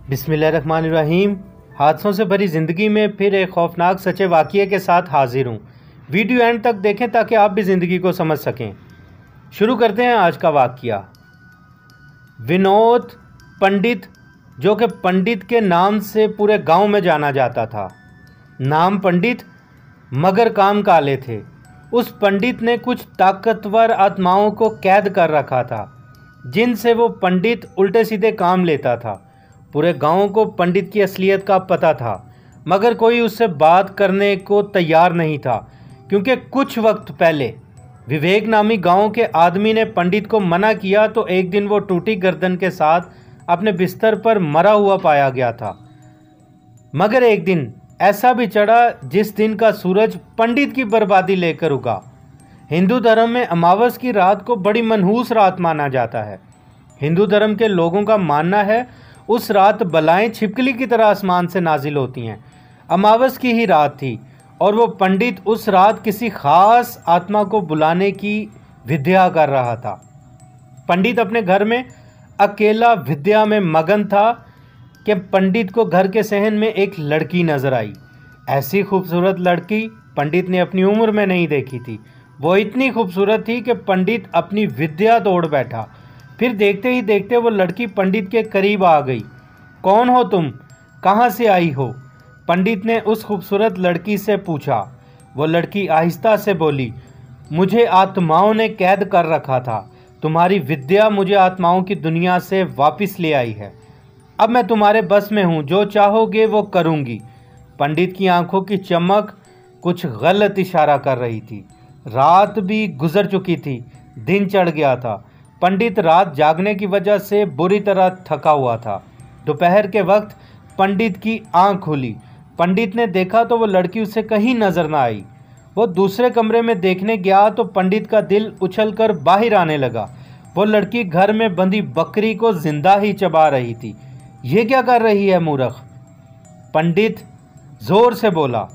बिस्मिल्लाहिर्रहमानिर्रहीम। हादसों से भरी ज़िंदगी में फिर एक खौफनाक सच्चे वाक़ये के साथ हाजिर हूँ। वीडियो एंड तक देखें ताकि आप भी ज़िंदगी को समझ सकें। शुरू करते हैं आज का वाक़या। विनोद पंडित, जो कि पंडित के नाम से पूरे गांव में जाना जाता था। नाम पंडित मगर काम काले थे। उस पंडित ने कुछ ताकतवर आत्माओं को कैद कर रखा था, जिनसे वो पंडित उल्टे सीधे काम लेता था। पूरे गांव को पंडित की असलियत का पता था, मगर कोई उससे बात करने को तैयार नहीं था, क्योंकि कुछ वक्त पहले विवेक नामी गांव के आदमी ने पंडित को मना किया तो एक दिन वो टूटी गर्दन के साथ अपने बिस्तर पर मरा हुआ पाया गया था। मगर एक दिन ऐसा भी चढ़ा जिस दिन का सूरज पंडित की बर्बादी लेकर उगा। हिंदू धर्म में अमावस की रात को बड़ी मनहूस रात माना जाता है। हिंदू धर्म के लोगों का मानना है उस रात बलाएं छिपकली की तरह आसमान से नाजिल होती हैं। अमावस की ही रात थी और वो पंडित उस रात किसी खास आत्मा को बुलाने की विद्या कर रहा था। पंडित अपने घर में अकेला विद्या में मगन था कि पंडित को घर के सहन में एक लड़की नजर आई। ऐसी खूबसूरत लड़की पंडित ने अपनी उम्र में नहीं देखी थी। वो इतनी खूबसूरत थी कि पंडित अपनी विद्या तोड़ बैठा। फिर देखते ही देखते वो लड़की पंडित के करीब आ गई। कौन हो तुम? कहाँ से आई हो? पंडित ने उस खूबसूरत लड़की से पूछा। वो लड़की आहिस्ता से बोली, मुझे आत्माओं ने कैद कर रखा था। तुम्हारी विद्या मुझे आत्माओं की दुनिया से वापस ले आई है। अब मैं तुम्हारे बस में हूँ, जो चाहोगे वो करूँगी। पंडित की आंखों की चमक कुछ गलत इशारा कर रही थी। रात भी गुजर चुकी थी, दिन चढ़ गया था। पंडित रात जागने की वजह से बुरी तरह थका हुआ था। दोपहर के वक्त पंडित की आंख खुली। पंडित ने देखा तो वो लड़की उसे कहीं नजर ना आई। वो दूसरे कमरे में देखने गया तो पंडित का दिल उछलकर बाहर आने लगा। वो लड़की घर में बंधी बकरी को जिंदा ही चबा रही थी। ये क्या कर रही है मूर्ख? पंडित जोर से बोला,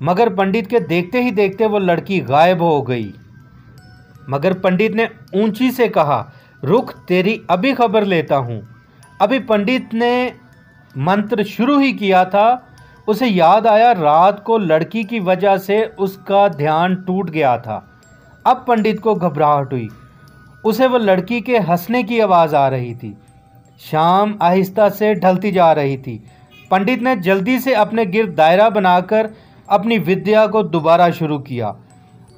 मगर पंडित के देखते ही देखते वो लड़की गायब हो गई। मगर पंडित ने ऊंची से कहा, रुक, तेरी अभी खबर लेता हूँ। अभी पंडित ने मंत्र शुरू ही किया था, उसे याद आया रात को लड़की की वजह से उसका ध्यान टूट गया था। अब पंडित को घबराहट हुई। उसे वो लड़की के हंसने की आवाज़ आ रही थी। शाम आहिस्ता से ढलती जा रही थी। पंडित ने जल्दी से अपने गिर्द दायरा बनाकर अपनी विद्या को दोबारा शुरू किया।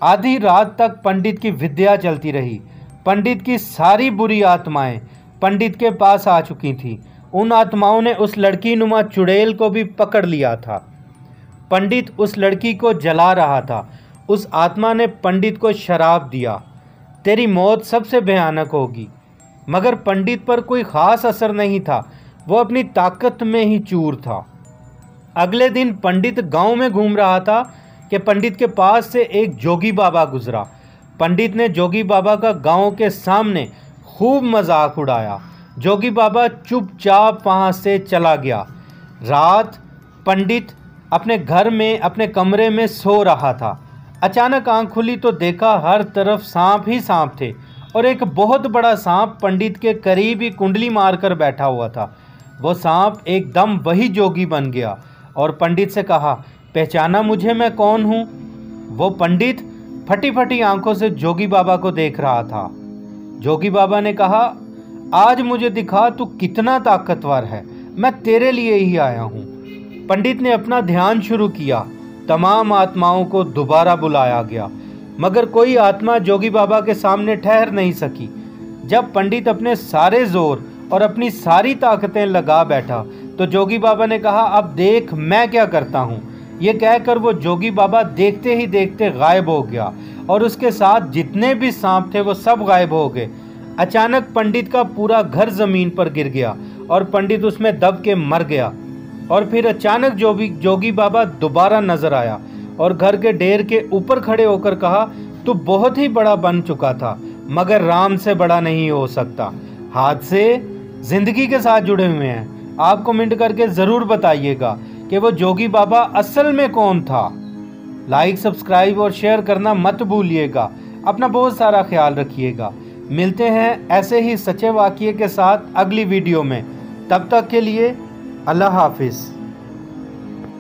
आधी रात तक पंडित की विद्या चलती रही। पंडित की सारी बुरी आत्माएं पंडित के पास आ चुकी थीं। उन आत्माओं ने उस लड़की नुमा चुड़ैल को भी पकड़ लिया था। पंडित उस लड़की को जला रहा था। उस आत्मा ने पंडित को शराप दिया, तेरी मौत सबसे भयानक होगी। मगर पंडित पर कोई खास असर नहीं था। वो अपनी ताकत में ही चूर था। अगले दिन पंडित गांव में घूम रहा था कि पंडित के पास से एक जोगी बाबा गुजरा। पंडित ने जोगी बाबा का गांव के सामने खूब मजाक उड़ाया। जोगी बाबा चुपचाप वहां से चला गया। रात पंडित अपने घर में अपने कमरे में सो रहा था। अचानक आंख खुली तो देखा हर तरफ सांप ही सांप थे और एक बहुत बड़ा सांप पंडित के करीब ही कुंडली मारकर बैठा हुआ था। वो सांप एकदम वही जोगी बन गया और पंडित से कहा, पहचाना मुझे, मैं कौन हूँ? वो पंडित फटी फटी आंखों से जोगी बाबा को देख रहा था। जोगी बाबा ने कहा, आज मुझे दिखा तू कितना ताकतवर है, मैं तेरे लिए ही आया हूँ। पंडित ने अपना ध्यान शुरू किया। तमाम आत्माओं को दोबारा बुलाया गया, मगर कोई आत्मा जोगी बाबा के सामने ठहर नहीं सकी। जब पंडित अपने सारे जोर और अपनी सारी ताकतें लगा बैठा तो जोगी बाबा ने कहा, अब देख मैं क्या करता हूँ। ये कहकर वो जोगी बाबा देखते ही देखते गायब हो गया और उसके साथ जितने भी सांप थे वो सब गायब हो गए। अचानक पंडित का पूरा घर जमीन पर गिर गया और पंडित उसमें दब के मर गया। और फिर अचानक जोगी बाबा दोबारा नजर आया और घर के ढेर के ऊपर खड़े होकर कहा, तू बहुत ही बड़ा बन चुका था, मगर राम से बड़ा नहीं हो सकता। हादसे जिंदगी के साथ जुड़े हुए हैं। आप कमेंट करके ज़रूर बताइएगा कि वो जोगी बाबा असल में कौन था। लाइक, सब्सक्राइब और शेयर करना मत भूलिएगा। अपना बहुत सारा ख्याल रखिएगा। मिलते हैं ऐसे ही सच्चे वाक़ये के साथ अगली वीडियो में। तब तक के लिए अल्लाह हाफिज़।